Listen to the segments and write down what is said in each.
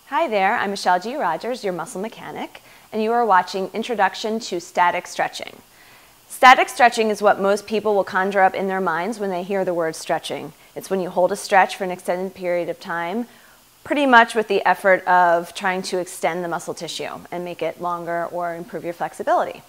Hi there, I'm Michelle G. Rogers, your muscle mechanic, and you are watching Introduction to Static Stretching. Static stretching is what most people will conjure up in their minds when they hear the word stretching. It's when you hold a stretch for an extended period of time, pretty much with the effort of trying to extend the muscle tissue and make it longer or improve your flexibility.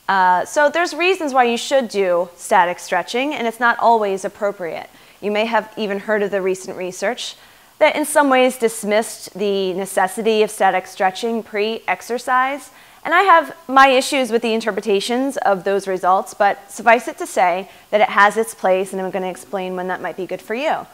So there's reasons why you should do static stretching, and it's not always appropriate. You may have even heard of the recent research that in some ways dismissed the necessity of static stretching pre-exercise. And I have my issues with the interpretations of those results, but suffice it to say that it has its place, and I'm going to explain when that might be good for you.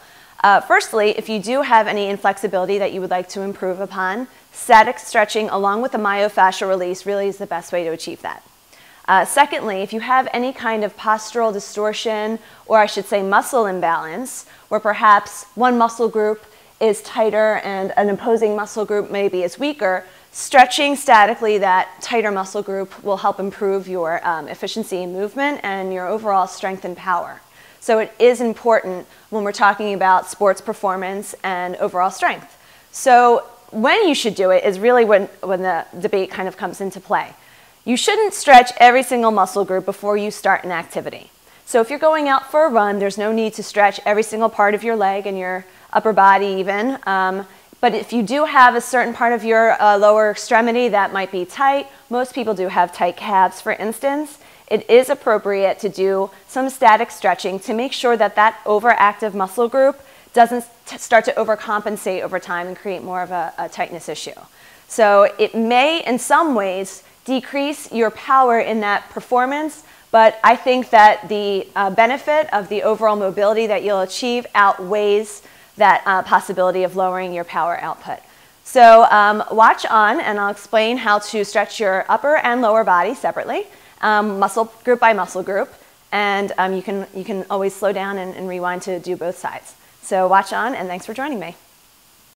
Firstly, if you do have any inflexibility that you would like to improve upon, static stretching along with the myofascial release really is the best way to achieve that. Secondly, if you have any kind of postural distortion, or I should say muscle imbalance, where perhaps one muscle group is tighter and an opposing muscle group maybe is weaker, stretching statically that tighter muscle group will help improve your efficiency in movement and your overall strength and power. So it is important when we're talking about sports performance and overall strength. So when you should do it is really when the debate kind of comes into play. You shouldn't stretch every single muscle group before you start an activity. So if you're going out for a run, there's no need to stretch every single part of your leg and your upper body even. But if you do have a certain part of your lower extremity that might be tight, most people do have tight calves, for instance, it is appropriate to do some static stretching to make sure that that overactive muscle group doesn't start to overcompensate over time and create more of a tightness issue. So it may, in some ways, decrease your power in that performance, but I think that the benefit of the overall mobility that you'll achieve outweighs that possibility of lowering your power output. So watch on, and I'll explain how to stretch your upper and lower body separately, muscle group by muscle group, and you can always slow down and rewind to do both sides. So watch on, and thanks for joining me.